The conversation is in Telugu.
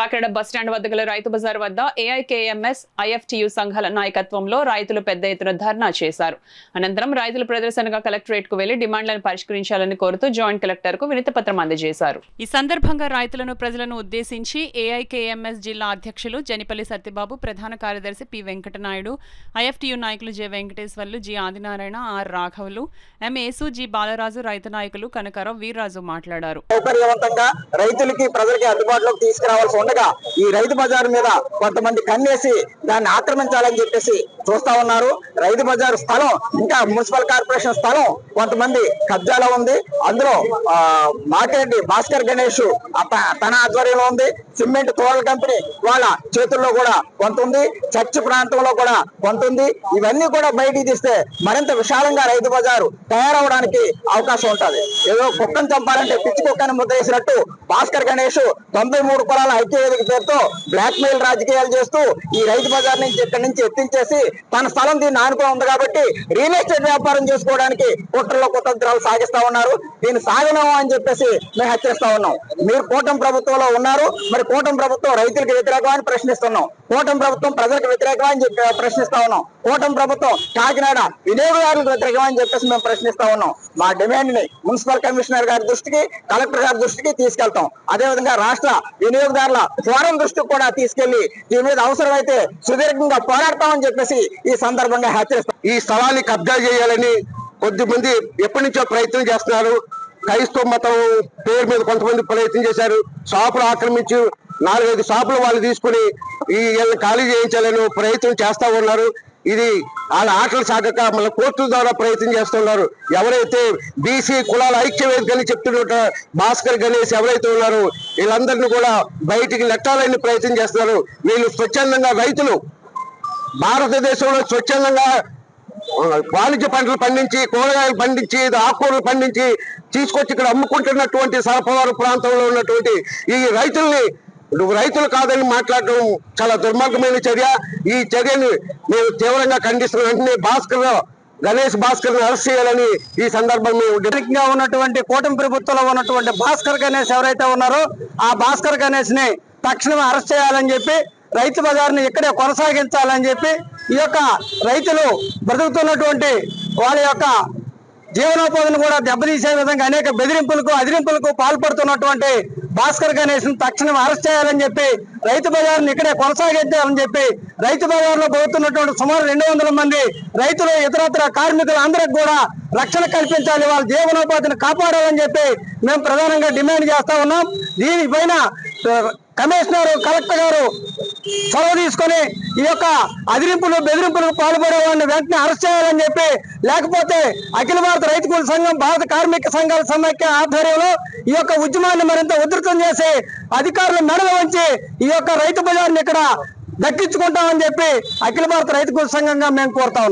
కాకినాడ బస్టాండ్ వద్ద గల రైతు బజార్ వద్ద ఏఐకేఎంఎస్ ఐఎఫ్టియు సంఘాల నాయకత్వంలో రైతులు పెద్ద ఎత్తున ధర్నా చేశారు. అనంతరం రైతులు ప్రదర్శనగా కలెక్టరేట్ కు వెళ్లి డిమాండ్లను పరిష్కరించాలని కోరుతూ జాయింట్ కలెక్టర్ కు వినతి పత్రం అందజేశారు. ఈ సందర్భంగా రైతులను ప్రజలను ఉద్దేశించి ఏఐకేఎంఎస్ జిల్లా అధ్యక్షులు జనిపల్లి సత్యబాబు, ప్రధాన కార్యదర్శి పి వెంకటనాయుడు, ఐఎఫ్టియు నాయకులు J Venkateswarlu, G Adinarayana, R రాఘవులు, ఎం యేసు, జి బాలరాజు, రైతు నాయకులు కనకారావు, వీర్రాజు మాట్లాడారు. రైతులకి ప్రజలకి అందుబాటులోకి తీసుకురావాల్సి ఉండగా ఈ రైతు బజార్ మీద కొంతమంది కన్నేసి దాన్ని ఆక్రమించాలని చెప్పేసి చూస్తా ఉన్నారు. రైతు బజార్ స్థలం ఇంకా మున్సిపల్ కార్పొరేషన్ స్థలం కొంతమంది కబ్జాలో ఉంది. అందులో మాకేంటి భాస్కర్ గణేష్ తన ఆధ్వర్యంలో ఉంది. సిమెంట్ తోడల కంపెనీ వాళ్ళ చేతుల్లో కూడా కొంత ఉంది. చర్చ్ ప్రాంతంలో కూడా కొంత ఉంది. ఇవన్నీ కూడా బయటికి తీస్తే మరింత విశాలంగా రైతు బజారు తయారవడానికి అవకాశం ఉంటుంది. ఏదో కుక్కను చంపాలంటే పిచ్చి కుక్కని ముద్ద వేసినట్టు భాస్కర్ గణేష్ 93 కులాల ఐక్యవేదిక పేరుతో బ్లాక్ మెయిల్ రాజకీయాలు చేస్తూ ఈ రైతు బజార్ నుంచి ఇక్కడి నుంచి ఎత్తించేసి తన స్థలం దీన్ని ఆనుకుని ఉంది కాబట్టి రియల్ ఎస్టేట్ వ్యాపారం చేసుకోవడానికి కుట్రలో కుతంత్రాలు సాగిస్తా ఉన్నారు. దీన్ని సాగనము అని చెప్పేసి మేము హెచ్చరిస్తా ఉన్నాం. మీరు కూటమి ప్రభుత్వంలో ఉన్నారు, మరి కూటమి ప్రభుత్వం రైతులకు వ్యతిరేకమని ప్రశ్నిస్తున్నాం. కూటమి ప్రభుత్వం ప్రజలకు వ్యతిరేకమని చెప్పి ప్రశ్నిస్తా ఉన్నాం. కూటమి ప్రభుత్వం కాకినాడ వినియోగదారులకు వ్యతిరేకమని చెప్పేసి మేము ప్రశ్నిస్తా ఉన్నాం. మా డిమాండ్ ని మున్సిపల్ కమిషనర్ గారి దృష్టికి, కలెక్టర్ గారి దృష్టికి తీసుకెళ్తాం. అదేవిధంగా రాష్ట్ర వినియోగదారుల ఫోరం దృష్టికి కూడా తీసుకెళ్లి దీని మీద అవసరమైతే సుదీర్ఘంగా పోరాడతామని చెప్పేసి ఈ సందర్భంగా హెచ్చరిస్తాం. ఈ స్థలాన్ని కబ్జా చేయాలని కొద్దిమంది ఎప్పటి నుంచో ప్రయత్నం చేస్తున్నారు. క్రైస్తవ మతం పేరు మీద కొంతమంది ప్రయత్నం చేశారు. షాపులు ఆక్రమించి 4-5 షాపులు వాళ్ళు తీసుకుని ఈ ఖాళీ చేయించాలని ప్రయత్నం చేస్తా ఉన్నారు. ఇది వాళ్ళ ఆటలు సాగక మళ్ళీ కోర్టుల ద్వారా ప్రయత్నం చేస్తున్నారు. ఎవరైతే బీసీ కులాల ఐక్యవేదిక అని చెప్తున్న భాస్కర్ గణేష్ ఎవరైతే ఉన్నారో వీళ్ళందరినీ కూడా బయటికి నెట్టాలని ప్రయత్నం చేస్తున్నారు. వీళ్ళు స్వచ్ఛందంగా రైతులు భారతదేశంలో స్వచ్ఛందంగా వాణిజ్య పంటలు పండించి, కూరగాయలు పండించి, ఆకుకూరలు పండించి తీసుకొచ్చి ఇక్కడ అమ్ముకుంటున్నటువంటి సరఫరా ప్రాంతంలో ఉన్నటువంటి ఈ రైతుల్ని రైతులు కాదని మాట్లాడడం చాలా దుర్మార్గమైన చర్య. ఈ చర్యను మేము తీవ్రంగా ఖండిస్తున్నాం. వెంటనే గణేష్ భాస్కర్ ని అరెస్ట్ చేయాలని ఈ సందర్భంగా ఉన్నటువంటి కూటమి ప్రభుత్వంలో ఉన్నటువంటి భాస్కర్ గణేష్ ఎవరైతే ఉన్నారో ఆ భాస్కర్ గణేష్ ని తక్షణం అరెస్ట్ చేయాలని చెప్పి, రైతు బజార్ని ఇక్కడే కొనసాగించాలని చెప్పి, ఈ యొక్క రైతులు బ్రతుకుతున్నటువంటి వాళ్ళ యొక్క జీవనోపాధిని కూడా దెబ్బతీసే విధంగా అనేక బెదిరింపులకు, అదిరింపులకు పాల్పడుతున్నటువంటి భాస్కర్ గణేష్ ని తక్షణం అరెస్ట్ చేయాలని చెప్పి, రైతు బజార్ని ఇక్కడే కొనసాగించాలని చెప్పి, రైతు బజార్లో పోతున్నటువంటి సుమారు 200 మంది రైతులు, ఇతరత్ర కార్మికులు అందరికి కూడా రక్షణ కల్పించాలి, వాళ్ళ జీవనోపాధిని కాపాడాలని చెప్పి మేము ప్రధానంగా డిమాండ్ చేస్తా ఉన్నాం. దీనిపైన కమిషనర్, కలెక్టర్ గారు చొరవ తీసుకొని ఈ యొక్క అదిరింపులు, బెదిరింపులకు పాల్పడే వాడిని వెంటనే అరెస్ట్ చేయాలని చెప్పి, లేకపోతే అఖిల భారత రైతు కూలీ సంఘం, భారత కార్మిక సంఘాల సమైక్య ఆధ్వర్యంలో ఈ యొక్క ఉద్యమాన్ని మరింత ఉధృతం చేసి అధికారులు మెడలు వంచి ఈ యొక్క రైతు బజార్ని ఇక్కడ దక్కించుకుంటామని చెప్పి అఖిల భారత రైతు కూలీ సంఘంగా మేము కోరుతా ఉన్నాం.